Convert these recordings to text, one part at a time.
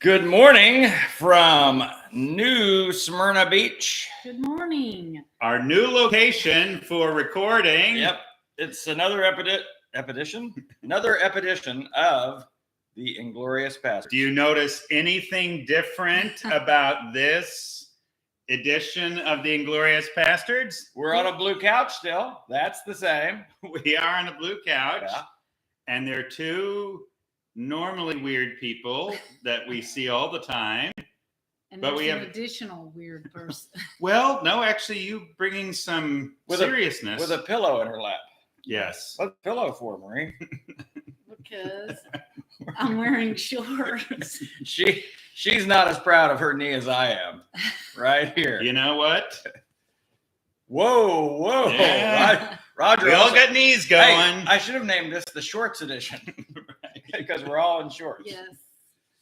Good morning from New Smyrna Beach. Good morning. Our new location for recording. Yep, it's another epedition of the Inglorious Pastords. Do you notice anything different about this edition of the Inglorious Pastords? We're on a blue couch still. That's the same. We are on a blue couch, Yeah. and they're two normally weird people that we see all the time. And But there's we an have- additional weird person. Well, no, actually, you bringing some seriousness. With a pillow in her lap. Yes. What's the pillow for, Marie? Because I'm wearing shorts. She's not as proud of her knee as I am. Right here. You know what? Whoa. Yeah. Roger. We all also- got knees going. Hey, I should have named this the shorts edition. Because we're all in shorts. Yes.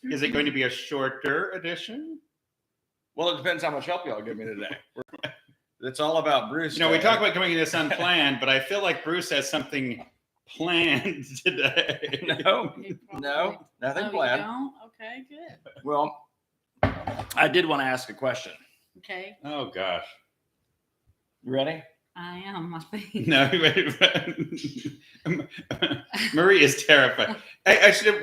Is it going to be a shorter edition? Well, it depends how much help y'all give me today. It's all about Bruce. You know, we today. talk about coming this unplanned, but I feel like Bruce has something planned today. No, You probably- no, nothing Oh, planned. You don't? Okay, good. Well, I did want to ask a question. Okay, Oh gosh. You ready? I am, I think. No, Marie is terrified.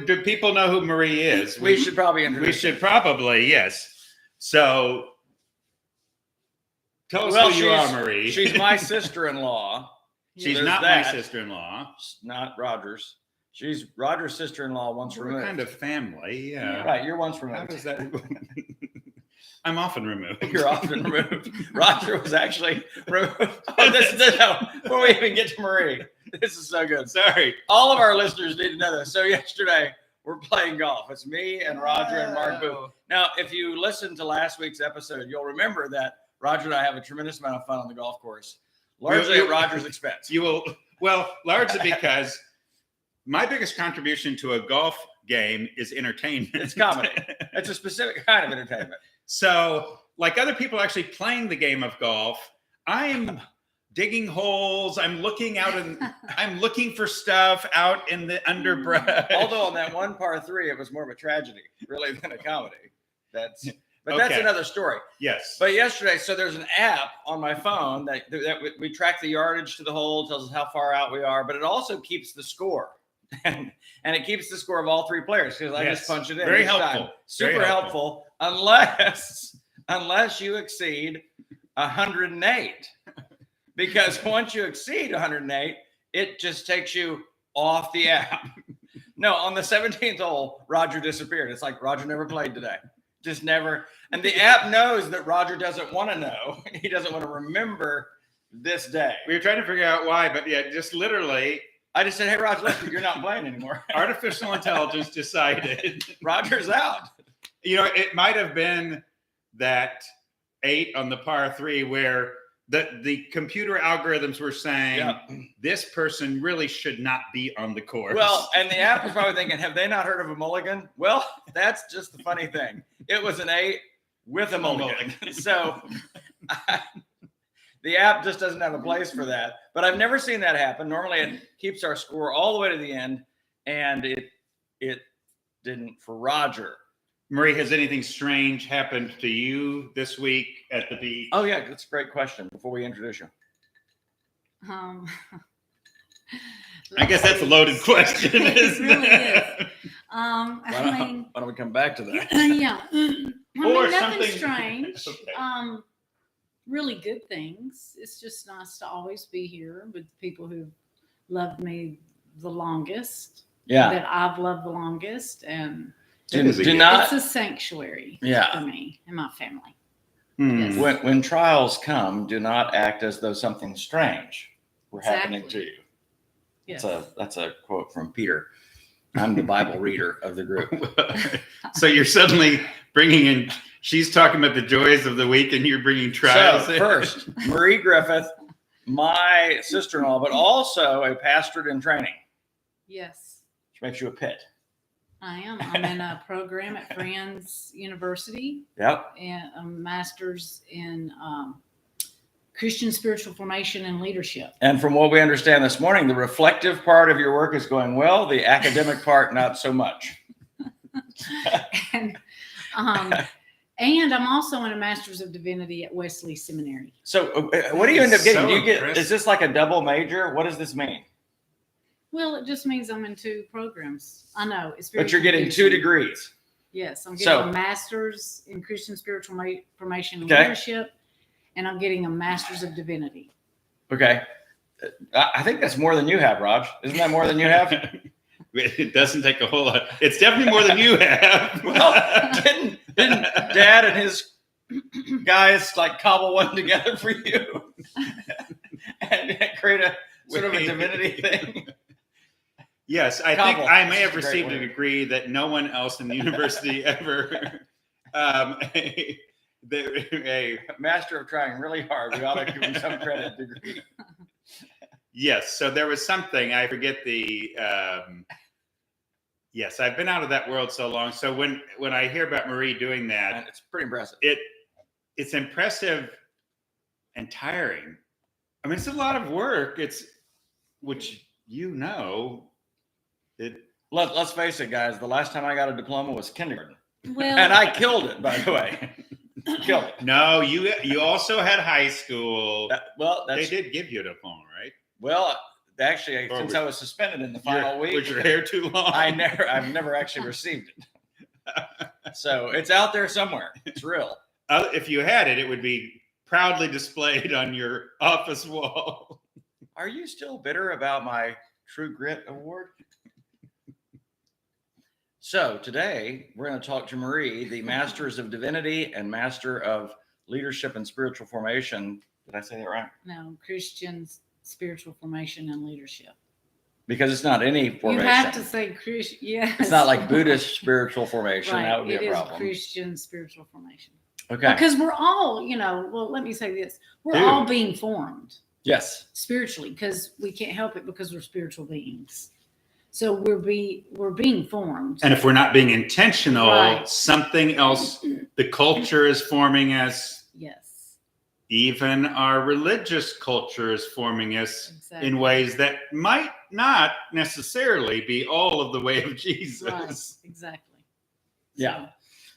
Do people know who Marie is? We should probably We introduce. should probably, yes. So tell us Well, who you are, Marie. She's my sister-in-law. She's There's not that. my sister-in-law. Not Roger's. She's Roger's sister-in-law once We're removed. kind of family. Yeah. Right, you're once How removed. does that? I'm often removed. You're often removed. Roger was actually removed. Oh, no. Before we even get to Marie, this is so good. Sorry. All of our listeners need to know this. So yesterday we're playing golf. It's me and Roger and Mark Booth. Now, if you listened to last week's episode, you'll remember that Roger and I have a tremendous amount of fun on the golf course, largely at Roger's expense. You will, well, largely because my biggest contribution to a golf game is entertainment. It's comedy. It's a specific kind of entertainment. So, like other people actually playing the game of golf, I'm digging holes. I'm looking out and I'm looking for stuff out in the underbrush. Although on that one par three, it was more of a tragedy, really, than a comedy. But that's Okay. another story. Yes. But yesterday, so there's an app on my phone that we track the yardage to the hole, tells us how far out we are, but it also keeps the score. And it keeps the score of all three players because I Yes. just punch it in. Very each time. helpful. Super Very helpful. Unless you exceed 108. Because once you exceed 108, it just takes you off the app. No, on the 17th hole, Roger disappeared. It's like Roger never played today. Just never. And the app knows that Roger doesn't want to know. He doesn't want to remember this day. We were trying to figure out why, but yeah, just literally I just said, hey, Roger, look, you're not playing anymore. artificial intelligence decided. Roger's out. You know, it might have been that 8 on the par 3 where the computer algorithms were saying Yeah. this person really should not be on the course. Well, and the app was probably thinking, have they not heard of a mulligan? Well, that's just the funny thing. It was an 8 with a mulligan. So the app just doesn't have a place for that. But I've never seen that happen. Normally it keeps our score all the way to the end, and it didn't for Roger. Marie, has anything strange happened to you this week at the beach? Oh, yeah, that's a great question before we introduce you. I guess that's a loaded question, It isn't really it? is. I Why don't we come back to that? yeah. Or Nothing something strange. Okay. Really good things. It's just nice to always be here with people who loved me the longest. Yeah. That I've loved the longest, and It is a Do gift. not. it's a sanctuary Yeah. for me and my family. Hmm. Yes. When trials come, do not act as though something strange were happening to Exactly. you. Yes. That's a quote from Peter. I'm the Bible reader of the group. So you're suddenly bringing in, she's talking about the joys of the week and you're bringing trials So in. first, Marie Griffith, my sister-in-law, but also a pastorate in training, Yes, which makes you a pit. I am. I'm in a program at Friends University Yep. and a master's in Christian spiritual formation and leadership. And from what we understand this morning, the reflective part of your work is going well. The academic part, not so much. And And I'm also in a Master's of Divinity at Wesley Seminary. So what do you end up getting? So Do you get? impressive. Is this like a double major? What does this mean? Well, it just means I'm in 2 programs. I know it's very. But you're getting 2 confusing. degrees. Yes, I'm getting So- a Master's in Christian Spiritual Formation and Okay. Leadership, and I'm getting a Master's of Divinity. Okay. I think that's more than you have, Raj. Isn't that more than you have? It doesn't take a whole lot. It's definitely more than you have. Well, didn't Dad and his guys like cobble one together for you and create a sort of a divinity thing? Yes, I Cobble. think I may have That's a great received a word. degree that no one else in the university ever. A Master of trying really hard. We ought to give him some credit degree. yes, so there was something I forget the. Yes, I've been out of that world so long. So when I hear about Marie doing that, And it's pretty impressive. it's impressive and tiring. I mean, it's a lot of work. It's which it. Let's face it, guys. The last time I got a diploma was kindergarten, Well, and I killed it. By the way, killed it. No, you also had high school. That's They did give you a diploma, right? well. Actually, Or since was- I was suspended in the final week, Was your hair too long? I've never actually received it. So it's out there somewhere. It's real. If you had it, it would be proudly displayed on your office wall. Are you still bitter about my True Grit Award? So today we're going to talk to Marie, the Masters of Divinity and Master of Leadership and Spiritual Formation. Did I say that right? no, Christian Spiritual Formation and Leadership. Because it's not any formation. You have to say Christian. Yes. It's not like Buddhist spiritual formation. Right. That would be It a is problem. Christian Spiritual Formation. Okay. Because we're all, well, let me say this. We're Dude. all being formed Yes. spiritually because we can't help it because we're spiritual beings. So we're being formed. And if we're not being intentional, Right. something else, the culture is forming us. Yes. Even our religious culture is forming us Exactly. in ways that might not necessarily be all of the way of Jesus. Right. Exactly. Yeah.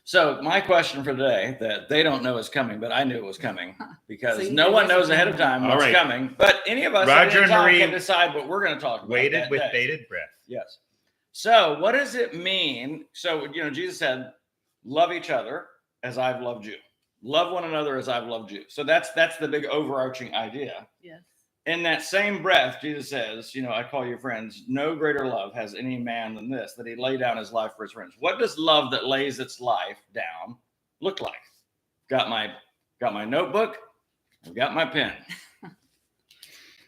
So my question for today that they don't know is coming, but I knew it was coming because So you no knew one it was knows ahead of time All what's right. coming. But any of us Roger and Marie can decide what we're going to talk about. Waited that with day. bated breath. Yes. So what does it mean? So, Jesus said, love each other as I've loved you. Love one another as I've loved you. So that's the big overarching idea. Yes. In that same breath, Jesus says, I call you friends. No greater love has any man than this, that he lay down his life for his friends. What does love that lays its life down look like? Got my notebook. I've got my pen.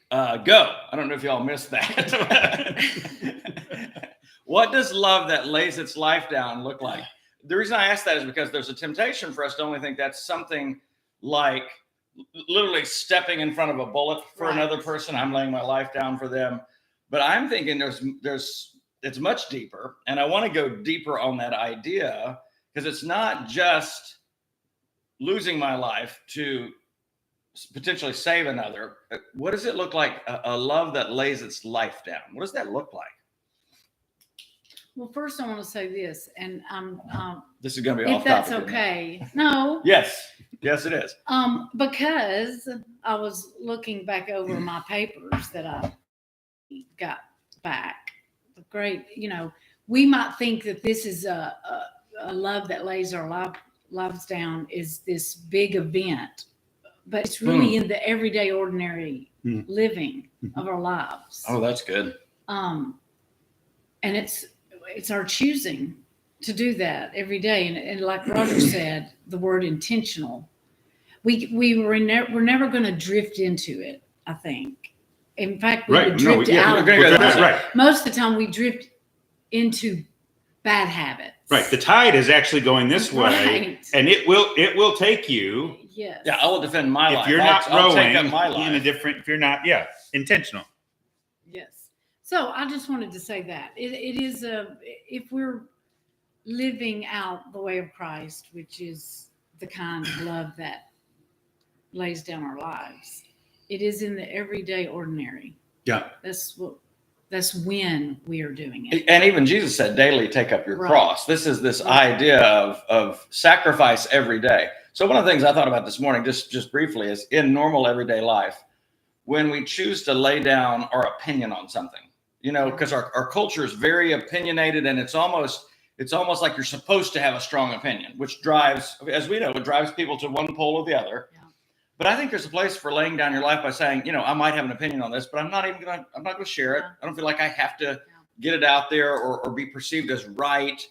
Go. I don't know if y'all missed that. What does love that lays its life down look like? The reason I ask that is because there's a temptation for us to only think that's something like literally stepping in front of a bullet for Right. another person. I'm laying my life down for them. But I'm thinking it's much deeper. And I want to go deeper on that idea because it's not just losing my life to potentially save another. What does it look like? A love that lays its life down. What does that look like? Well, first I want to say this, and This is going to be if off that's topic. isn't it? okay. No. Yes. Yes, it is. Because I was looking back over my papers that I got back. Great, we might think that this is a love that lays our lives down is this big event, but it's really in the everyday, ordinary living of our lives. Oh, that's good. And it's our choosing to do that every day. And like Roger said, the word intentional. We're never going to drift into it, I think. In fact, we would drift out of we're it. gonna go Right. Most of the time we drift into bad habits. Right. The tide is actually going this way, Right. and it will take you Yes. Yeah, I will defend my life. if you're not I'll take rowing up my in a life. different. If you're not, intentional. Yes. So I just wanted to say that it is if we're living out the way of Christ, which is the kind of love that lays down our lives, it is in the everyday, ordinary. Yeah. That's what That's when we are doing it. And even Jesus said, daily take up your Right. cross. This is this idea of sacrifice every day. So one of the things I thought about this morning, just briefly, is in normal everyday life, when we choose to lay down our opinion on something, because our culture is very opinionated, and it's almost like you're supposed to have a strong opinion, which drives, as we know, it drives people to one pole or the other. Yeah. But I think there's a place for laying down your life by saying, I might have an opinion on this, but I'm not going to share it. Yeah. I don't feel like I have to get it out there or be perceived as right.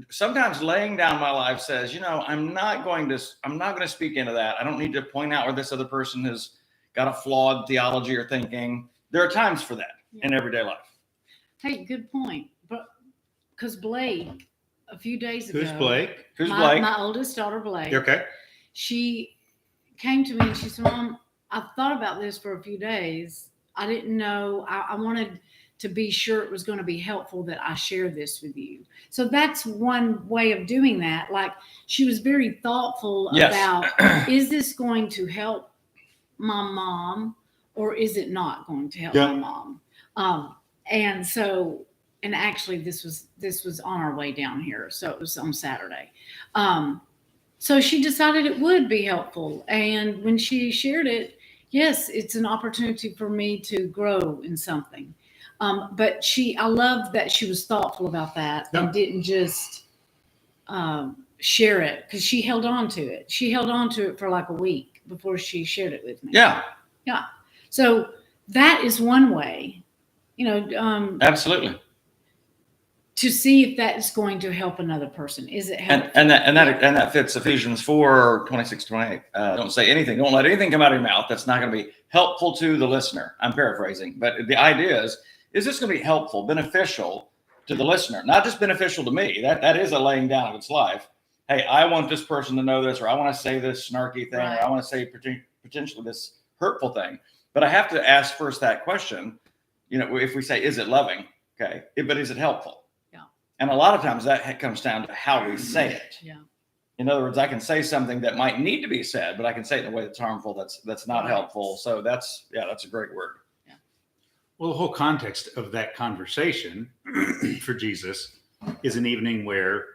Sometimes laying down my life says, I'm not going to speak into that. I don't need to point out where this other person has got a flawed theology or thinking. There are times for that in everyday life. Hey, good point. But because Blake, a few days ago, Who's Blake? My oldest daughter, Blake. Okay. She came to me and she said, Mom, I've thought about this for a few days. I didn't know. I wanted to be sure it was going to be helpful that I share this with you. So that's one way of doing that. Like, she was very thoughtful about, is this going to help my mom, or is it not going to help my mom? And actually this was on our way down here. So it was on Saturday. So she decided it would be helpful. And when she shared it, yes, it's an opportunity for me to grow in something. But I love that she was thoughtful about that and didn't just share it, because she held on to it. She held on to it for like a week before she shared it with me. Yeah. Yeah. So that is one way, Absolutely. to see if that is going to help another person. Is it helpful? And that fits Ephesians 4:26-28. Don't say anything. Don't let anything come out of your mouth that's not going to be helpful to the listener. I'm paraphrasing, but the idea is this going to be helpful, beneficial to the listener, not just beneficial to me? That is a laying down of its life. Hey, I want this person to know this, or I want to say this snarky thing, or I want to say potentially this hurtful thing. But I have to ask first that question, if we say, is it loving? Okay. But is it helpful? Yeah. And a lot of times that comes down to how we say it. Yeah. In other words, I can say something that might need to be said, but I can say it in a way that's harmful. That's not helpful. So that's a great word. Yeah. Well, the whole context of that conversation for Jesus is an evening where,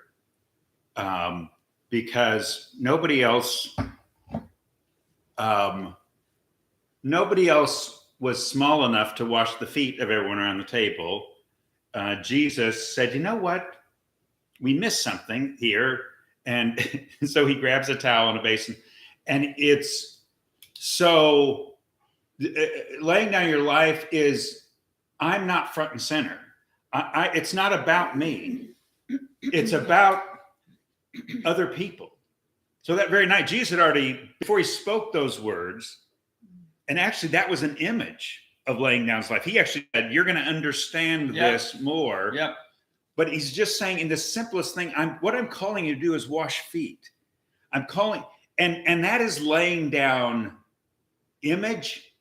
because nobody else was small enough to wash the feet of everyone around the table, Jesus said, you know what? We missed something here. And so he grabs a towel and a basin. And it's so laying down your life is, I'm not front and center. It's not about me. It's about other people. So that very night, Jesus had already, before he spoke those words, and actually that was an image of laying down his life. He actually said, you're going to understand this more. Yep. But he's just saying, in the simplest thing, what I'm calling you to do is wash feet. I'm calling, and that is laying down image.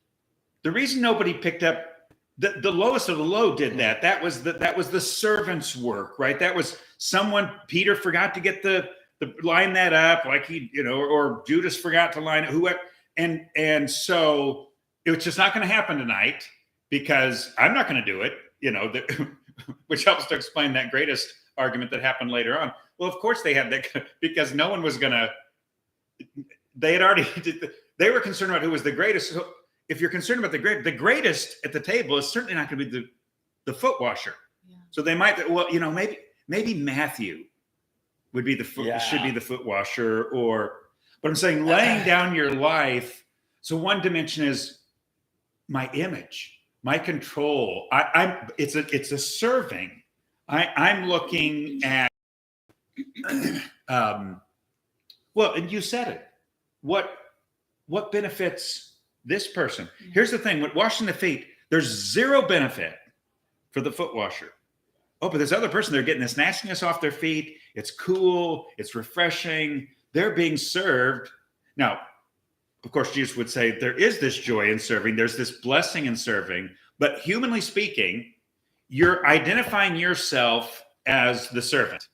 The reason nobody picked up, the lowest of the low did that. That was the servant's work, right? That was Peter forgot to get the line that up, like or Judas forgot to line it, whoever. And so it was just not going to happen tonight, because I'm not going to do it, which helps to explain that greatest argument that happened later on. Well, of course they had that, because no one was going to, they were concerned about who was the greatest. So if you're concerned about the greatest at the table is certainly not going to be the foot washer. Yeah. So they might, maybe Matthew would be should be the foot washer, but I'm saying laying down your life. So one dimension is my image, my control. It's a serving. I'm looking at, well, and you said it. What benefits this person? Here's the thing: with washing the feet, there's zero benefit for the foot washer. Oh, but this other person, they're getting this nastiness off their feet. It's cool. It's refreshing. They're being served. Now, of course, Jesus would say there is this joy in serving. There's this blessing in serving. But humanly speaking, you're identifying yourself as the servant.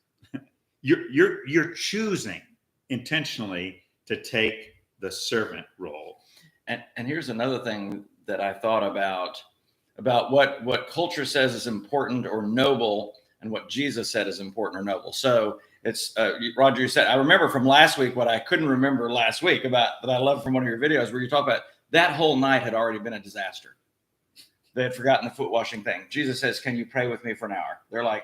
You're choosing intentionally to take the servant role. And here's another thing that I thought about. about what culture says is important or noble and what Jesus said is important or noble. So it's Roger, you said, I remember from last week what I couldn't remember last week about that I love from one of your videos where you talk about that whole night had already been a disaster. They had forgotten the foot washing thing. Jesus says, can you pray with me for an hour? They're like,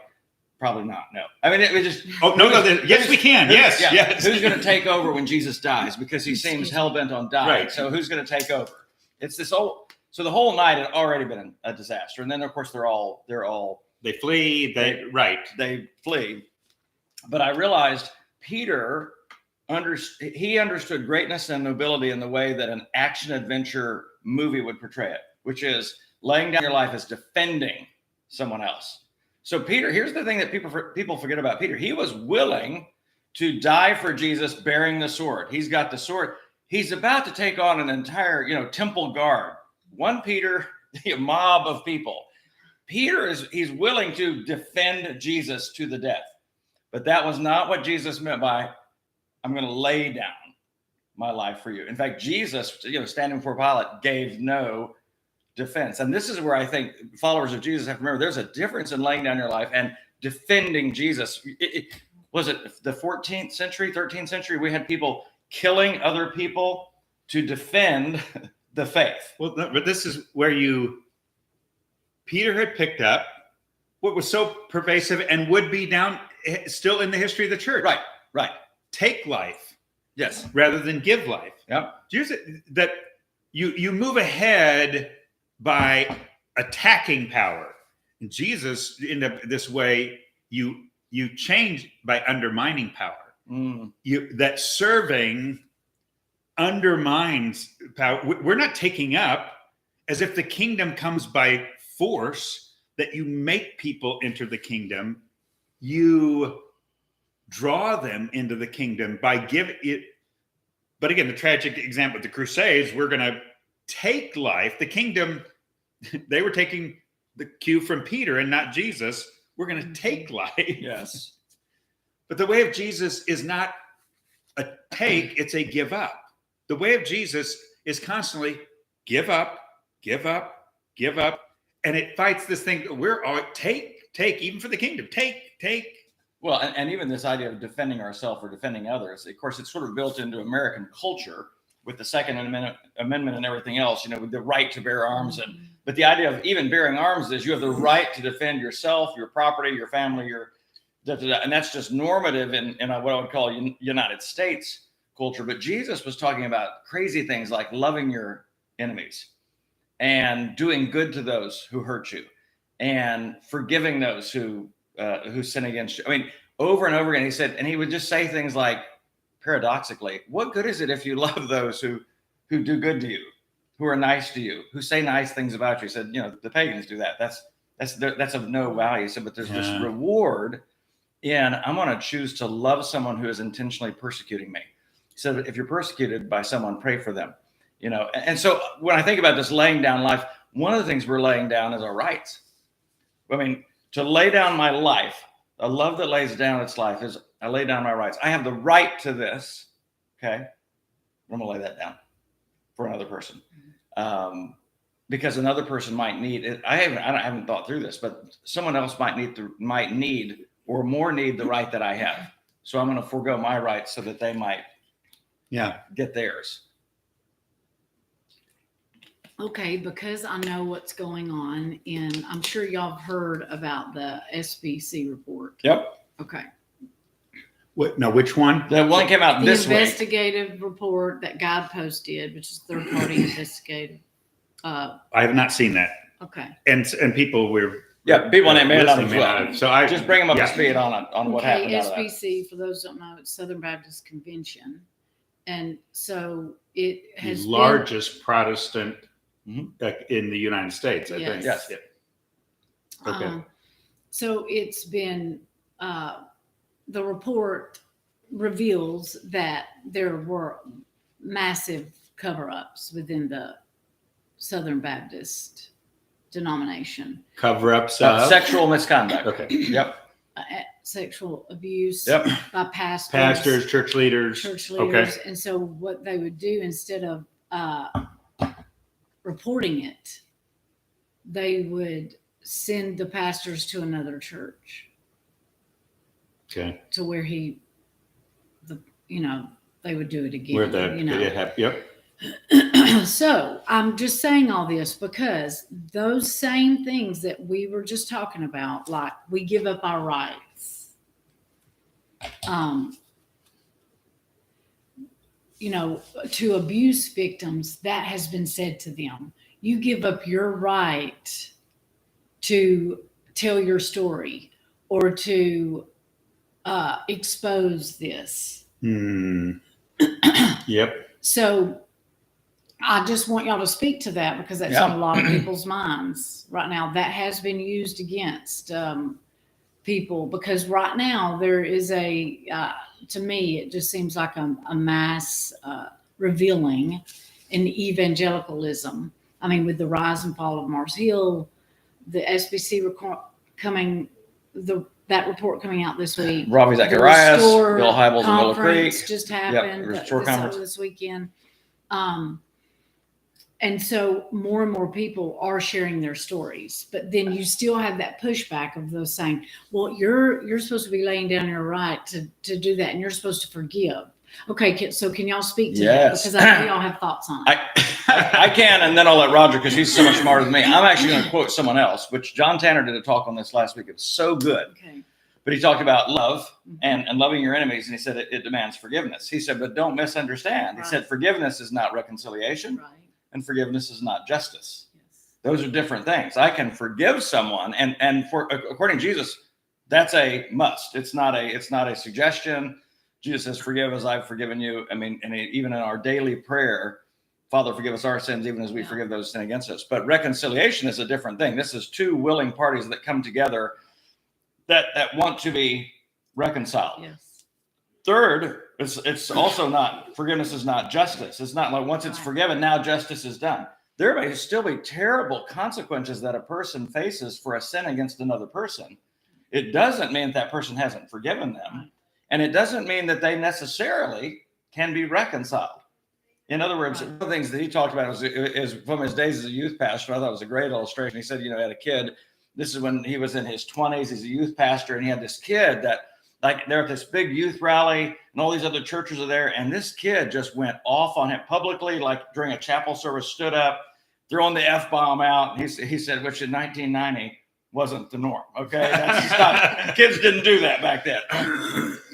probably not. No. I mean, it was just. Oh, no. Yes, we can. Yes. Yeah. Yes. Who's going to take over when Jesus dies? Because he seems hell bent on dying. Right. So who's going to take over? It's this whole. So the whole night had already been a disaster. And then, of course, they're all. They flee. They flee. But I realized Peter understood greatness and nobility in the way that an action adventure movie would portray it, which is laying down your life as defending someone else. So Peter, here's the thing that people forget about Peter. He was willing to die for Jesus bearing the sword. He's got the sword. He's about to take on an entire, temple guard. One Peter, a mob of people. He's willing to defend Jesus to the death. But that was not what Jesus meant by, I'm going to lay down my life for you. In fact, Jesus, standing before Pilate, gave no defense. And this is where I think followers of Jesus have to remember there's a difference in laying down your life and defending Jesus. Was it the 14th century, 13th century? We had people killing other people to defend the faith. Well, but this is where Peter had picked up what was so pervasive and would be down still in the history of the church. Right. Take life. Yes. Rather than give life. Yep. That you move ahead by attacking power. And Jesus, in this way, you change by undermining power. That serving undermines power. We're not taking up as if the kingdom comes by force, that you make people enter the kingdom. You draw them into the kingdom by giving it. But again, the tragic example of the Crusades, we're going to take life. The kingdom, they were taking the cue from Peter and not Jesus. We're going to take life. Yes. But the way of Jesus is not a take, it's a give up. The way of Jesus is constantly give up, give up, give up. And it fights this thing. We're all take, even for the kingdom. Take. Well, and even this idea of defending ourselves or defending others, of course, it's sort of built into American culture with the Second Amendment and everything else, with the right to bear arms. But the idea of even bearing arms is you have the right to defend yourself, your property, your family, and that's just normative in what I would call United States culture. But Jesus was talking about crazy things like loving your enemies and doing good to those who hurt you and forgiving those who sin against you. I mean, over and over again, he said, and he would just say things like, paradoxically, what good is it if you love those who do good to you, who are nice to you, who say nice things about you? He said, the pagans do that. That's of no value. He said, but there's this reward in, I'm going to choose to love someone who is intentionally persecuting me. He said, if you're persecuted by someone, pray for them. And so when I think about this laying down life, one of the things we're laying down is our rights. I mean, to lay down my life, a love that lays down its life is I lay down my rights. I have the right to this. Okay. I'm going to lay that down for another person. Because another person might need it. I haven't thought through this, but someone else might need the right that I have. So I'm going to forego my rights so that they might get theirs. Okay, because I know what's going on, and I'm sure y'all have heard about the SBC report. Yep. Okay. Which one? The one came out this week. The investigative report that Guidepost did, which is third-party investigative. I have not seen that. Okay. And people people named it on as well. So I just bring them up to speed on what happened. SBC, for those who don't know, it's Southern Baptist Convention, and so it has the largest Protestant in the United States, I think. Yes. Yeah. Okay. So it's been, the report reveals that there were massive cover-ups within the Southern Baptist denomination. Cover-ups of sexual misconduct. Okay. Yep. Sexual abuse by pastors. Pastors, church leaders. Okay. And so what they would do instead of reporting it, they would send the pastors to another church. Okay. To where they would do it again. Where yep. So I'm just saying all this because those same things that we were just talking about, like we give up our rights, to abuse victims, that has been said to them. You give up your right to tell your story or to expose this. Yep. So I just want y'all to speak to that because that's on a lot of people's minds right now. That has been used against people because right now there is to me, it just seems like a mass revealing in evangelicalism. I mean, with the rise and fall of Mars Hill, the SBC that report coming out this week. Ravi Zacharias, Bill Hybels, and Willow Creek just happened this weekend. And so more and more people are sharing their stories, but then you still have that pushback of those saying, well, you're supposed to be laying down your right to do that. And you're supposed to forgive. Okay. So can y'all speak to that? Because I know y'all have thoughts on it. I can, and then I'll let Roger, because he's so much smarter than me. I'm actually going to quote someone else, which John Tanner did a talk on this last week. It was so good. Okay. But he talked about love and loving your enemies, and he said it demands forgiveness. He said, but don't misunderstand. He said forgiveness is not reconciliation, and forgiveness is not justice. Yes. Those are different things. I can forgive someone, and according to Jesus, that's a must. It's not a suggestion. Jesus says, "Forgive as I've forgiven you." I mean, and even in our daily prayer, Father, forgive us our sins, even as we forgive those who sin against us. But reconciliation is a different thing. This is two willing parties that come together that want to be reconciled. Yes. Third, it's also not, forgiveness is not justice. It's not like once it's forgiven, now justice is done. There may still be terrible consequences that a person faces for a sin against another person. It doesn't mean that person hasn't forgiven them. And it doesn't mean that they necessarily can be reconciled. In other words, one of the things that he talked about is from his days as a youth pastor. I thought it was a great illustration. He said, he had a kid. This is when he was in his 20s. He's a youth pastor, and he had this kid that, like, they're at this big youth rally, and all these other churches are there, and this kid just went off on him publicly, like during a chapel service, stood up, throwing the F-bomb out. He said, which in 1990 wasn't the norm. Okay, that's not, kids didn't do that back then.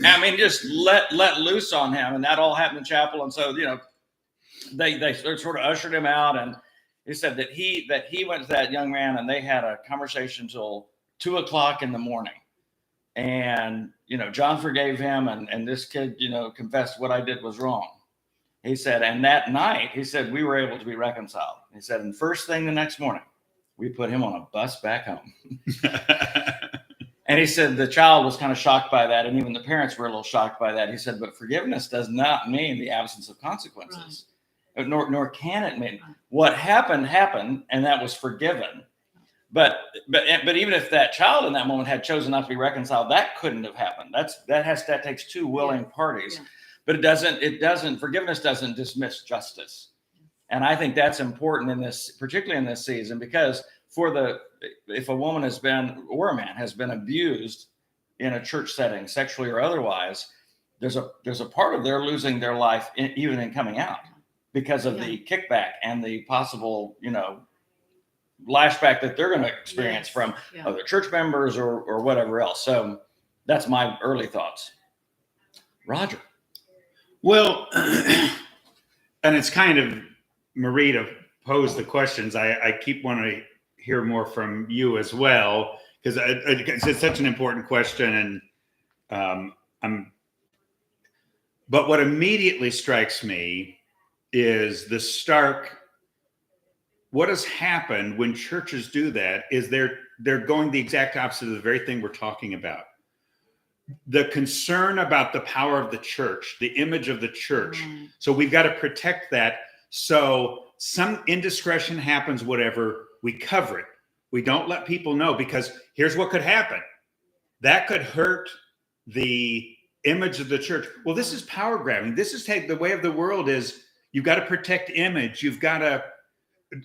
I mean, just let loose on him, and that all happened in chapel. And so, they sort of ushered him out, and he said that he went to that young man, and they had a conversation till 2:00 in the morning. And, John forgave him, and this kid, confessed what I did was wrong. He said, and that night, he said, we were able to be reconciled. He said, and first thing the next morning, we put him on a bus back home. And he said the child was kind of shocked by that, and even the parents were a little shocked by that. He said, but forgiveness does not mean the absence of consequences. Right. Nor can it mean what happened, and that was forgiven. But even if that child in that moment had chosen not to be reconciled, that couldn't have happened. That takes two willing parties. Yeah. But forgiveness doesn't dismiss justice. And I think that's important in this, particularly in this season, because if a woman has been, or a man has been abused in a church setting, sexually or otherwise, there's a part of their losing their life even in coming out because of the kickback and the possible, lashback that they're going to experience from other church members or whatever else. So that's my early thoughts. Roger. Well, and it's kind of Marie to pose the questions. I keep wanting to hear more from you as well, because it's such an important question. And but what immediately strikes me is what has happened when churches do that is they're going the exact opposite of the very thing we're talking about. The concern about the power of the church, the image of the church. Mm. So we've got to protect that. So some indiscretion happens, whatever, we cover it. We don't let people know, because here's what could happen. That could hurt the image of the church. Well, this is power grabbing. This is the way of the world is you've got to protect image. You've got to,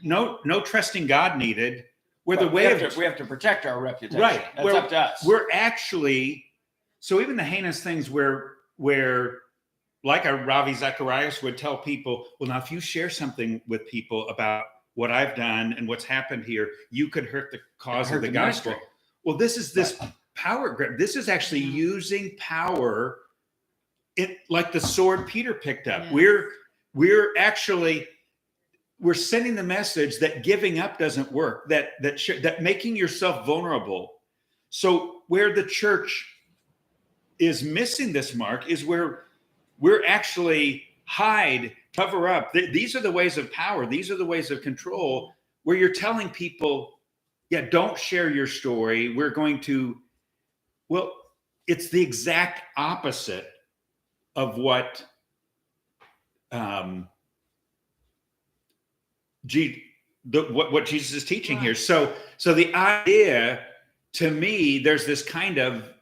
no trusting God needed. where the we way have to protect our reputation. right, It's up to us. We're actually, so even the heinous things where like a Ravi Zacharias would tell people, well, now if you share something with people about what I've done and what's happened here, you could hurt the cause of the gospel. Ministry. Well, this is this power grip. This is actually using power, like the sword Peter picked up. Yes. We're sending the message that giving up doesn't work, that making yourself vulnerable. So where the church is missing this mark is where we're actually hide, cover up. These are the ways of power. These are the ways of control, where you're telling people, yeah, don't share your story. We're going to, well, it's the exact opposite of what what Jesus is teaching here. So the idea, to me, there's this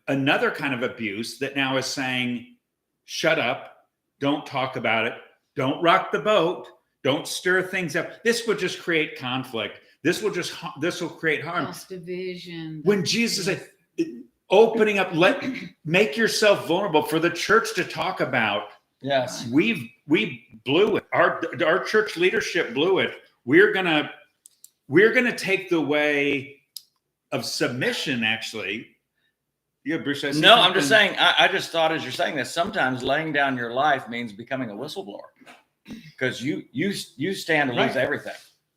another kind of abuse that now is saying, shut up, don't talk about it, don't rock the boat, don't stir things up. This will just create conflict. This will create harm. Cause division. When Jesus said, opening up, make yourself vulnerable for the church to talk about. Yes, we blew it. Our church leadership blew it. We're gonna take the way of submission. Actually, yeah, Bruce. No, I'm just saying. I just thought as you're saying this, sometimes laying down your life means becoming a whistleblower, because you stand to lose everything.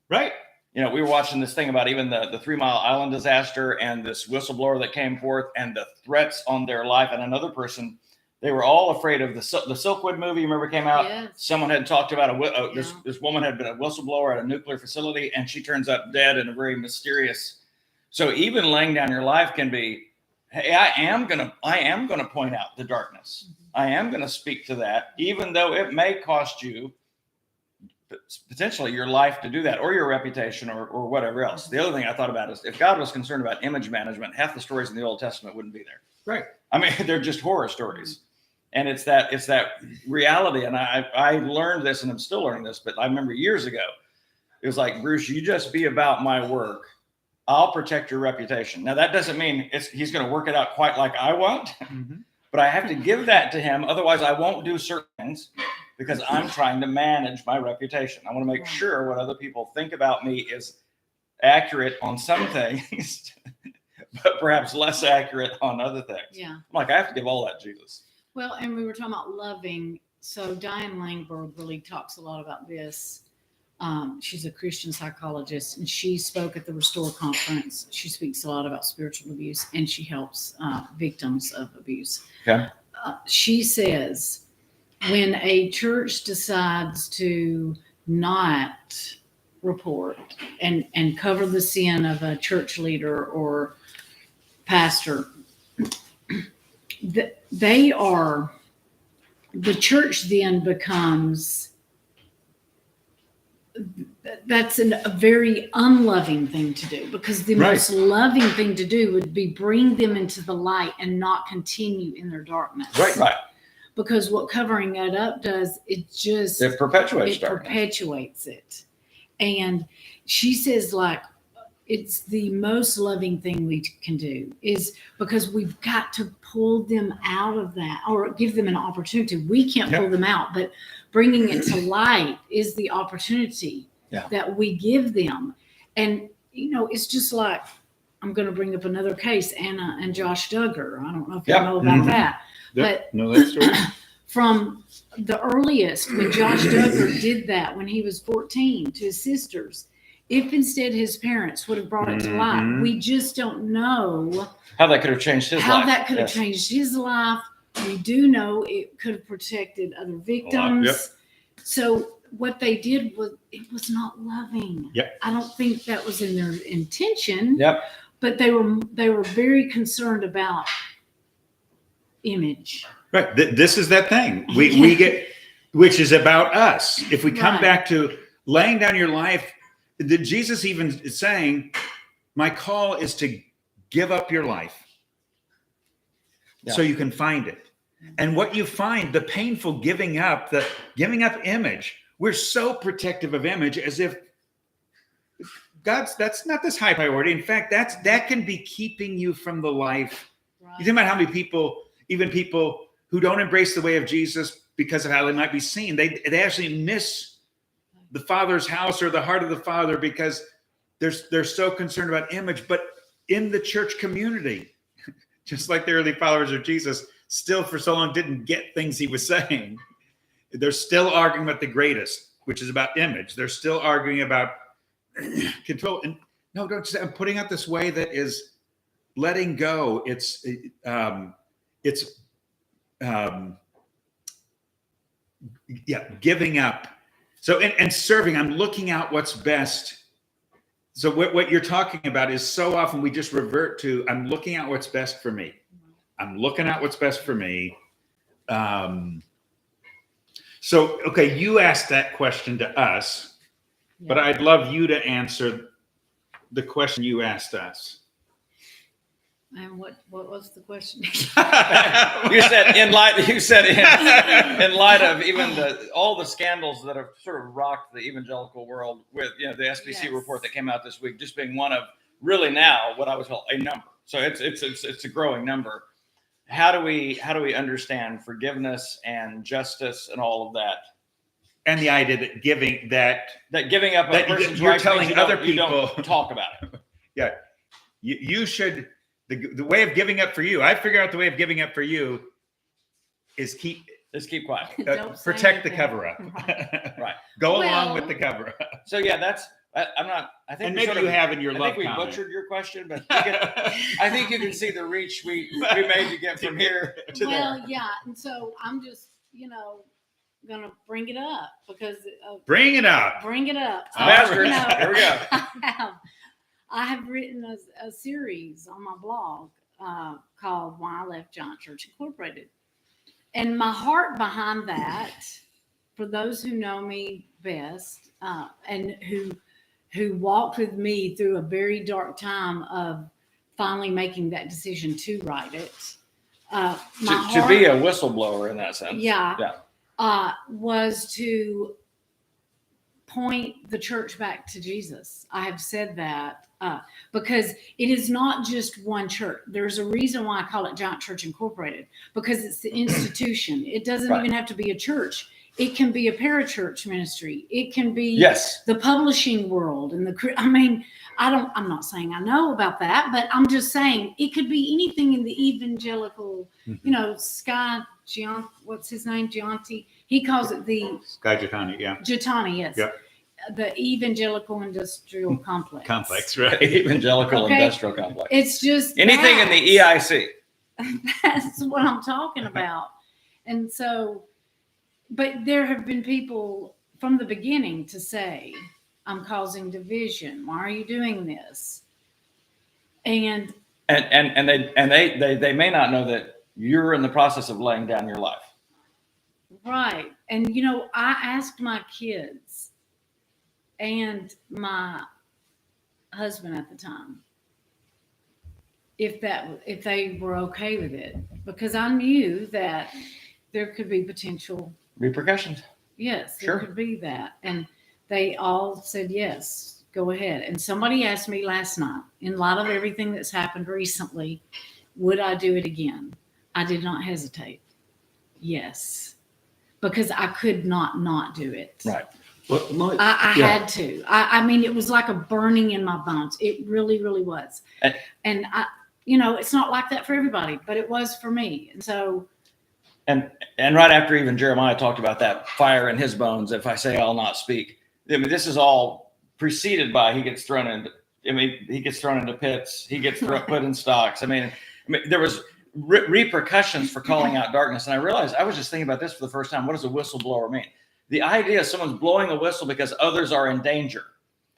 Right. You know, we were watching this thing about even the 3 Mile Island disaster and this whistleblower that came forth and the threats on their life, and another person. They were all afraid of the Silkwood movie. You remember it came out? Yes. Someone had talked about this woman had been a whistleblower at a nuclear facility, and she turns up dead in a very mysterious. So even laying down your life can be, hey, I am gonna point out the darkness. Mm-hmm. I am gonna speak to that, even though it may cost you potentially your life to do that, or your reputation, or whatever else. The other thing I thought about is, if God was concerned about image management, half the stories in the Old Testament wouldn't be there. Right. I mean, they're just horror stories. And it's that reality. And I learned this, and I'm still learning this, but I remember years ago, it was like, Bruce, you just be about my work. I'll protect your reputation. Now, that doesn't mean he's going to work it out quite like I want, but I have to give that to him. Otherwise, I won't do certain things, because I'm trying to manage my reputation. I want to make sure what other people think about me is accurate on some things, but perhaps less accurate on other things. Yeah. I'm like, I have to give all that to Jesus. Well, and we were talking about loving. So Diane Langberg really talks a lot about this. She's a Christian psychologist, and she spoke at the Restore conference. She speaks a lot about spiritual abuse, and she helps victims of abuse. Okay. She says, when a church decides to not report and cover the sin of a church leader or pastor, the church then becomes, that's a very unloving thing to do, because the most loving thing to do would be bring them into the light and not continue in their darkness. Right. Because what covering it up does, it perpetuates it. And she says, like, it's the most loving thing we can do, is because we've got to pull them out of that, or give them an opportunity. We can't pull them out, but bringing it to light is the opportunity that we give them. And, it's just like, I'm going to bring up another case, Anna and Josh Duggar. I don't know if you know about that. But know that story. From the earliest, when Josh Duggar did that when he was 14 to his sisters, if instead his parents would have brought it to light, we just don't know how that could have changed his life. How that could have changed his life. We do know it could have protected other victims. So what they did was, it was not loving. I don't think that was in their intention. But they were very concerned about image. Right. This is that thing we get, which is about us. If we come back to laying down your life, Jesus even is saying, my call is to give up your life so you can find it. And what you find, the painful giving up image, we're so protective of image, as if that's not this high priority. In fact, that can be keeping you from the life. Right. You think about how many people, even people who don't embrace the way of Jesus because of how they might be seen, they actually miss the Father's house or the heart of the Father because they're so concerned about image. But in the church community, just like the early followers of Jesus, still for so long didn't get things he was saying. They're still arguing about the greatest, which is about image. They're still arguing about control. And no, don't say, I'm putting out this way that is letting go. It's giving up. So, and serving, I'm looking out what's best. So what you're talking about is so often we just revert to, I'm looking at what's best for me. I'm looking at what's best for me. So, okay, you asked that question to us, but I'd love you to answer the question you asked us. And what was the question? You said in light of even all the scandals that have sort of rocked the evangelical world with, the SBC report that came out this week, just being one of really now what I would call a number. So it's a growing number. How do we understand forgiveness and justice and all of that? And the idea that giving up a person's you're rights telling other people, you don't talk about it. Yeah, you should. The way of giving up for you, I figure out the way of giving up for you is keep quiet. Protect the cover up. Right. Go along with the cover up. So yeah, I'm not. I think and maybe you have in your love. I think we butchered your question, but I think you can see the reach we made to get from here to there. Well, yeah, and so I'm just gonna bring it up because bring it up. Pastords, here we go. I have written a series on my blog called Why I Left Giant Church Incorporated. And my heart behind that, for those who know me best and who walked with me through a very dark time of finally making that decision to write it. To be a whistleblower in that sense. Was to point the church back to Jesus. I have said that because it is not just one church. There's a reason why I call it Giant Church Incorporated, because it's the institution. It doesn't even have to be a church. It can be a parachurch ministry. It can be the publishing world and I'm not saying I know about that, but I'm just saying it could be anything in the evangelical, what's his name? Gianti. He calls it the Sky Giatani, Giatani, yes. Yeah. The evangelical industrial complex. Right? Evangelical industrial complex. It's just anything in the EIC. That's what I'm talking about. And so, but there have been people from the beginning to say, I'm causing division. Why are you doing this? And they may not know that you're in the process of laying down your life. Right. And I asked my kids and my husband at the time if they were okay with it, because I knew that there could be potential repercussions. Yes, there could be that. And they all said, yes, go ahead. And somebody asked me last night, in light of everything that's happened recently, would I do it again? I did not hesitate. Yes. Because I could not do it. Right. Well, I had to. I mean, it was like a burning in my bones. It really, really was. And I, it's not like that for everybody, but it was for me. And so. And right after even Jeremiah talked about that fire in his bones, if I say I'll not speak. I mean, this is all preceded by he gets thrown into pits. He gets put in stocks. I mean, there was repercussions for calling out darkness. And I realized I was just thinking about this for the first time. What does a whistleblower mean? The idea is someone's blowing a whistle because others are in danger.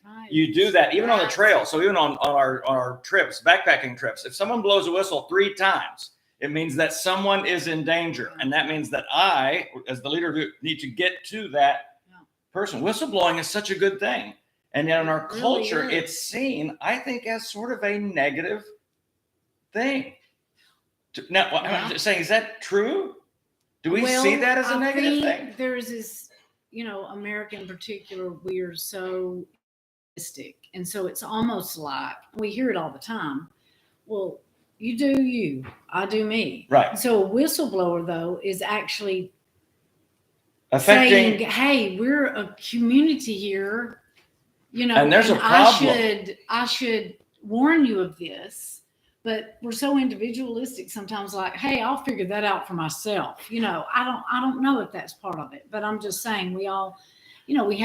Right. You do that even on the trail. So even on our trips, backpacking trips, if someone blows a whistle 3 times, it means that someone is in danger. And that means that I, as the leader, need to get to that person. Whistleblowing is such a good thing. And yet in our culture, it's seen, I think, as sort of a negative thing. Now, I'm just saying, is that true? Do we see that as a negative thing? There's this, America in particular, we are so egoistic And so it's almost like we hear it all the time. Well, you do you, I do me. Right. So a whistleblower, though, is actually Affecting, saying, hey, we're a community here, you know, And there's a problem. I should warn you of this. But we're so individualistic sometimes, like, hey, I'll figure that out for myself. You know, I don't know if that's part of it, but I'm just saying we all, you know, we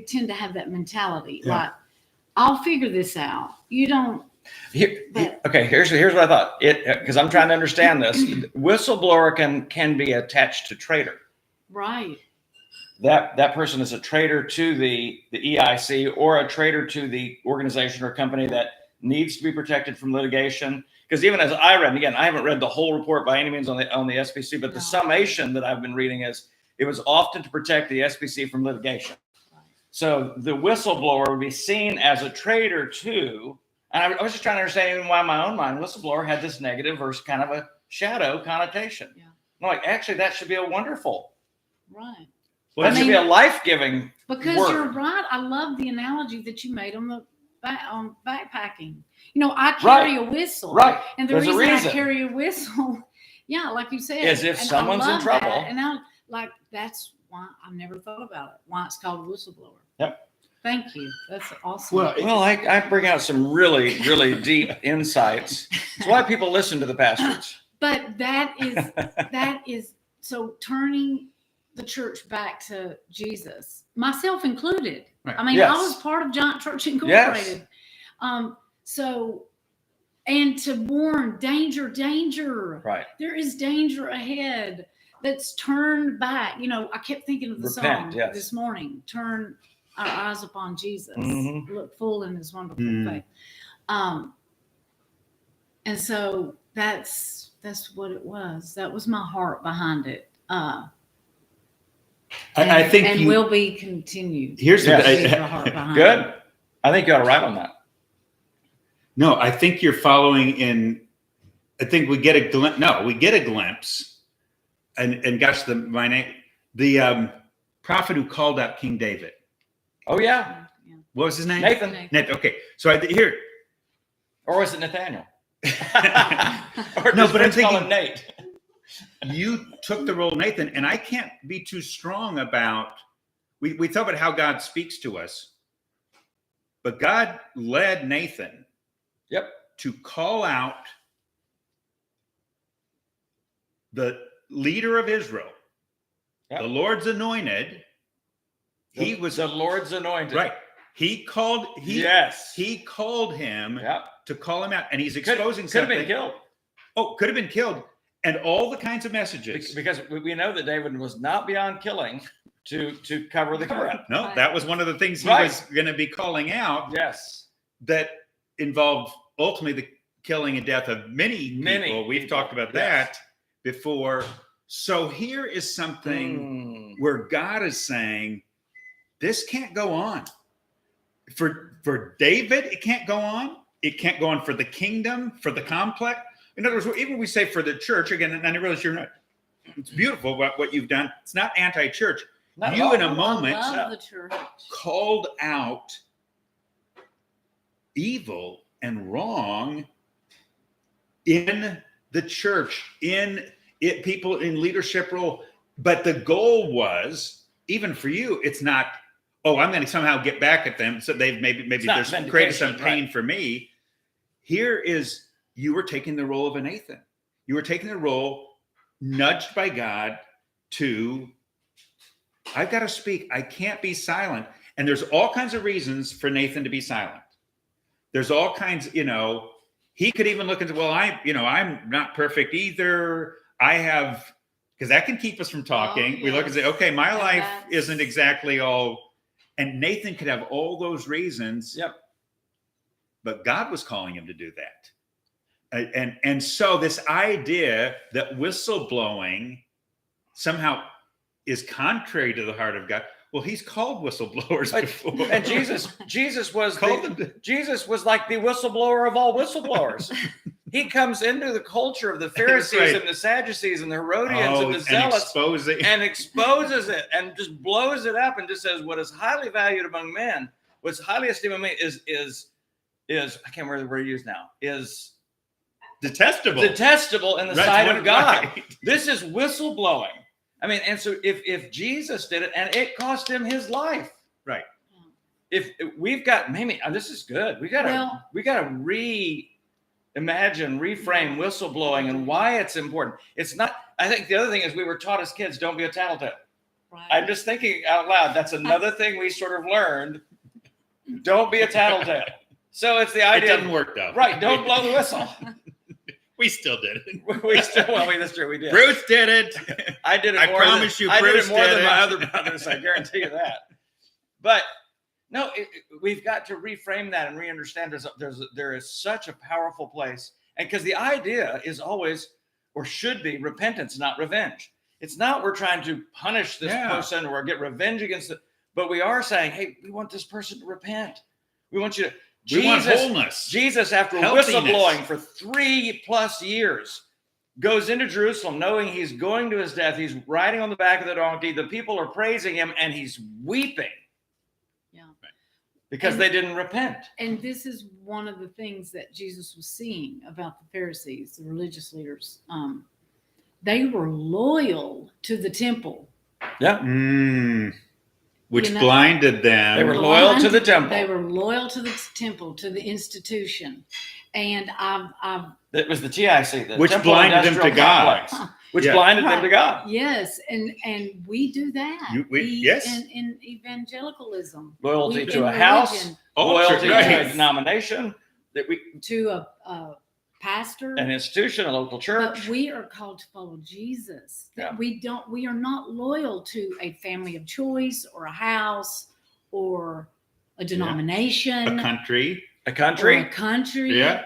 tend to have that mentality. Yeah. Like, I'll figure this out. You don't. okay, here's what I thought. Because I'm trying to understand this. Whistleblower can be attached to traitor. Right. That person is a traitor to the EIC or a traitor to the organization or company that needs to be protected from litigation. Because even as I read, and again, I haven't read the whole report by any means on the SBC, but the summation that I've been reading is it was often to protect the SBC from litigation. So the whistleblower would be seen as a traitor to, and I was just trying to understand even why in my own mind, whistleblower had this negative versus kind of a shadow connotation. Yeah. I'm like, actually, that should be a wonderful. Right. That should be a life-giving Because word. you're right. I love the analogy that you made on backpacking. You know, I carry a whistle. Right. And the There's a reason I carry a whistle, yeah, like you said, is if and someone's I in love trouble. that. And I like that's why I've never thought about it. Why it's called a whistleblower. Yep. Thank you. That's awesome. Well, I bring out some really, really deep insights. That's why people listen to the Pastords. But that is so turning the church back to Jesus, myself included. Right. I mean, Yes. I was part of Giant Church Incorporated. Yes. So, and to warn, danger, Right. there is danger ahead. Let's turn back. You know, I kept thinking of the Repent, song yes. this morning, turn our eyes upon Jesus, Mhm. look full in his wonderful Mm. faith. And so that's what it was. That was my heart behind it. I think and will be continued. Here's Yes. the heart behind it. Good. I think you ought to write on that. No, I think you're following in. I think we get a glimpse. No, we get a glimpse. And gosh, the prophet who called out King David. Oh, yeah. Yeah. What was his name? Nathan. Okay, so here. Or was it Nathaniel? Or No, does but I'm Fritz call thinking- him Nate. You took the role of Nathan, and I can't be too strong about. We talk about how God speaks to us, but God led Nathan. Yep. To call out the leader of Israel, Yep. the Lord's anointed. He The- was the Lord's anointed. right. He called him Yep. to call him out, and he's Could exposing have something. been killed. Oh, could have been killed, and all the kinds of messages. Because we know that David was not beyond killing to cover the crap. No, that was one of the things he Right. was going to be calling out. Yes. That involved ultimately the killing and death of many people. We've people, talked about yes. that before. So here is something where God is saying, this can't go on. For David, it can't go on. It can't go on for the kingdom, for the complex. In other words, even we say for the church, again, and I realize you're not, it's beautiful what you've done. It's not anti-church. Not at You all. in a moment I love the church. called out evil and wrong in the church, in it, people in leadership role. But the goal was, even for you, it's not, oh, I'm going to somehow get back at them. So they've maybe there's created some pain for me. Here is, you were taking the role of a Nathan. You were taking the role nudged by God to, I've got to speak. I can't be silent. And there's all kinds of reasons for Nathan to be silent. There's all kinds, he could even look and say, well, I'm not perfect either. I have, because that can keep us from talking. Oh, We look and say, okay, my And life that's- isn't exactly all. And Nathan could have all those reasons. Yep. But God was calling him to do that. And so this idea that whistleblowing somehow is contrary to the heart of God. Well, he's called whistleblowers before. And Jesus was Called Jesus was like the whistleblower of all whistleblowers. He comes into the culture of the Pharisees right. and the Sadducees and the Herodians and the Zealots and and exposes it and just blows it up and just says what is highly valued among men What's highly esteemed is I can't remember the word used now, is Detestable. detestable in the That's sight what- of God. right. This is whistleblowing. I mean, and so if Jesus did it and it cost him his life, Right. if we've got maybe this is good, we gotta reimagine, reframe whistleblowing and why it's important. It's not. I think the other thing is we were taught as kids, don't be a tattletale. Right. I'm just thinking out loud. That's another thing we sort of learned. Don't be a tattletale. So it's the It idea. doesn't work though. Right. Don't blow the whistle. We still did it. We still, that's true. We did. Bruce did it. I did it I more. promise you, I did Bruce it more did than it. my other brothers. I guarantee you that. But no, we've got to reframe that and re-understand. There is such a powerful place, and because the idea is always, or should be, repentance, not revenge. It's not we're trying to punish this person or get revenge against it, but we are saying, hey, we want this person to repent. We want you to. We want wholeness. Jesus, after Healthiness. whistleblowing for 3+ years, goes into Jerusalem knowing he's going to his death. He's riding on the back of the donkey. The people are praising him and he's weeping. Yeah. Because they didn't repent. And this is one of the things that Jesus was seeing about the Pharisees, the religious leaders. They were loyal to the temple. Yeah. Which blinded them. They were loyal to the temple. They were loyal to the temple, to the institution. And It was the TIC, which blinded them to God. Which blinded them to God. Yes, and we do that. Yes. In evangelicalism. Loyalty to in a house, religion, loyalty to a right. denomination, to a pastor, an institution, a local church. But we are called to follow Jesus. Yeah. We are not loyal to a family of choice or a house or a denomination. A country. A country. Or a country. Yeah.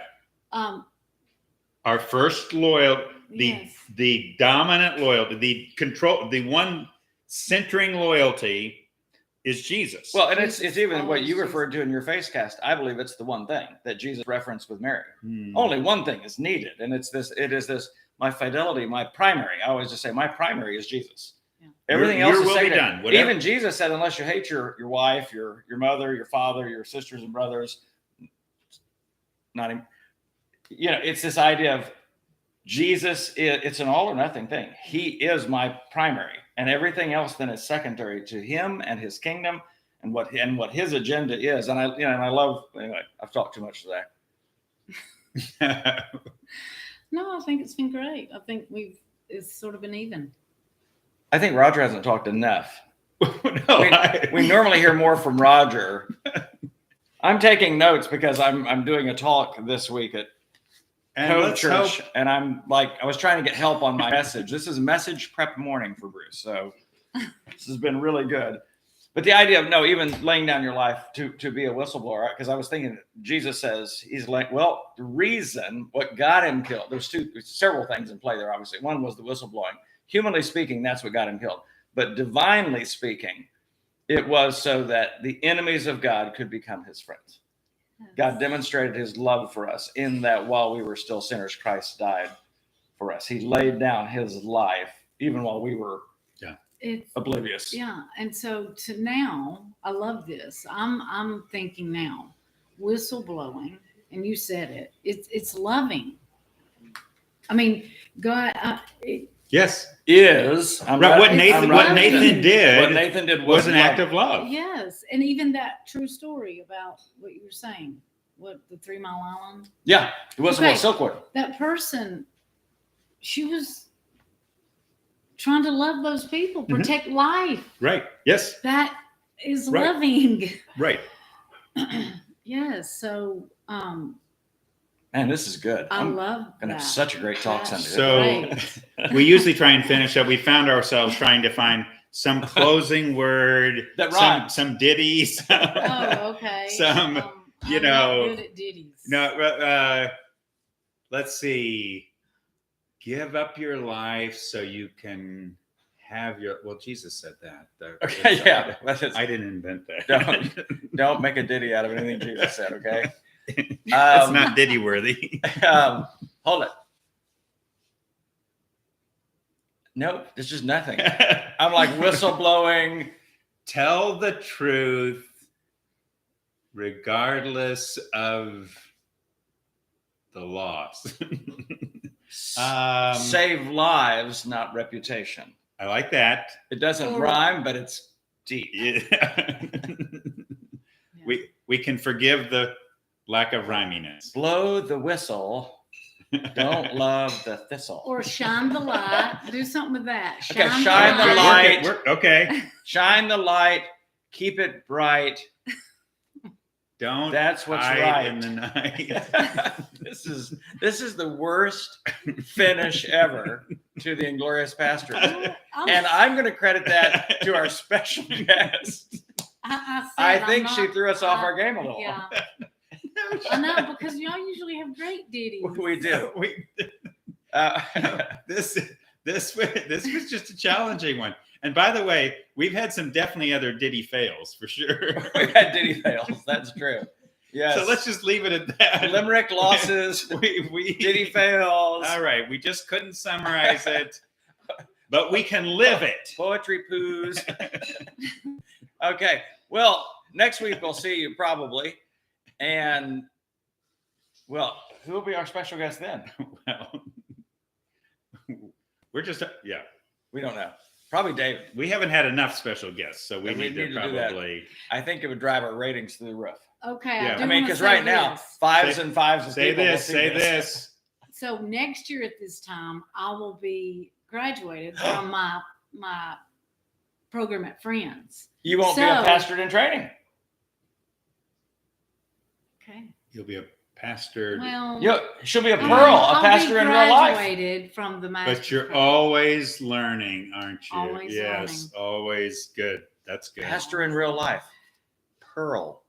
Our first the dominant loyalty, the one centering loyalty is Jesus. Well, and it's even what you referred to in your face cast. I believe it's the one thing that Jesus referenced with Mary. Only one thing is needed, and it is this: my fidelity, my primary. I always just say my primary is Jesus. Yeah. Everything else is secondary. Even Jesus said, unless you hate your wife, your mother, your father, your sisters and brothers, not even, it's this idea of Jesus. It's an all or nothing thing. He is my primary. And everything else then is secondary to him and his kingdom and what his agenda is. And I love, anyway, I've talked too much today. No, I think it's been great. I think it's sort of been even. I think Roger hasn't talked enough. We normally hear more from Roger. I'm taking notes because I'm doing a talk this week at Code Church, and I was trying to get help on my message. This is message prep morning for Bruce, so this has been really good. But the idea of even laying down your life to be a whistleblower, because I was thinking Jesus says he's like, well, the reason what got him killed. There's several things in play there. Obviously, one was the whistleblowing. Humanly speaking, that's what got him killed. But divinely speaking, it was so that the enemies of God could become his friends. God demonstrated his love for us in that while we were still sinners, Christ died for us. He laid down his life even while we were oblivious. Yeah. And so to now, I love this. I'm thinking now, whistleblowing, and you said it's loving. I mean, God, yes. What Nathan did was an act of love. Yes. And even that true story about what you were saying, the 3 Mile Island. Yeah. It wasn't about Silkwood. That person, she was trying to love those people, protect life. Right. Yes. That is loving. Right. Yes. So, man, this is good. I'm going to have such a great talk Sunday. So we usually try and finish up. We found ourselves trying to find some closing word that rhymes. Some ditties. Oh, okay. Some, I'm not good at ditties. No, let's see. Give up your life so you can have your. Well, Jesus said that. Okay, yeah. I didn't invent that. Don't make a ditty out of anything Jesus said. Okay. It's not ditty worthy. Hold it. Nope, there's just nothing. I'm like whistleblowing. Tell the truth regardless of the loss. Save lives, not reputation. I like that. It doesn't Or- rhyme, but it's deep. Yeah. We can forgive the lack of rhyminess. Blow the whistle. Don't love the thistle. Or shine the light. Do something with that. Okay, shine the Okay, light. okay. Shine the light. Keep it bright. Don't. That's what's hide right. in the night. This is the worst finish ever to the Inglorious Pastords. And I'm going to credit that to our special guest. I think she threw us off our game a little. Yeah. I know, because y'all usually have great ditties. We do. This was just a challenging one. And by the way, we've had some definitely other ditty fails for sure. We've had ditty fails. That's true. Yes. So let's just leave it at that. Limerick losses, we ditty fails, All right, we just couldn't summarize it, but we can live it. poetry poos. Okay. Well, next week we'll see you probably. And, well, who will be our special guest then? Well, we're just We don't know. Probably David. we haven't had enough special guests, so we And need to do that. probably I think it would drive our ratings through the roof. Okay. Yeah. I, do I mean, wanna because say right now, this. fives and fives of say people will this, see say this. So next year at this time, I will be graduated from my program at Friends. You won't be a So- pastor in training. Okay. You'll be a pastor, Well, She'll be a I'll- pearl, a I'll pastor be in real life. graduated from the master's but you're program. always learning, aren't you? Always yes, always good. That's good. Pastor in real life. Pearl.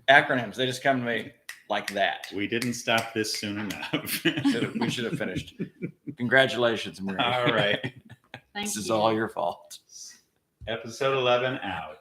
Acronyms, they just come to me like that. We didn't stop this soon enough. We should have finished. Congratulations, Marie. All right. Thank This is you. all your fault. Episode 11 out.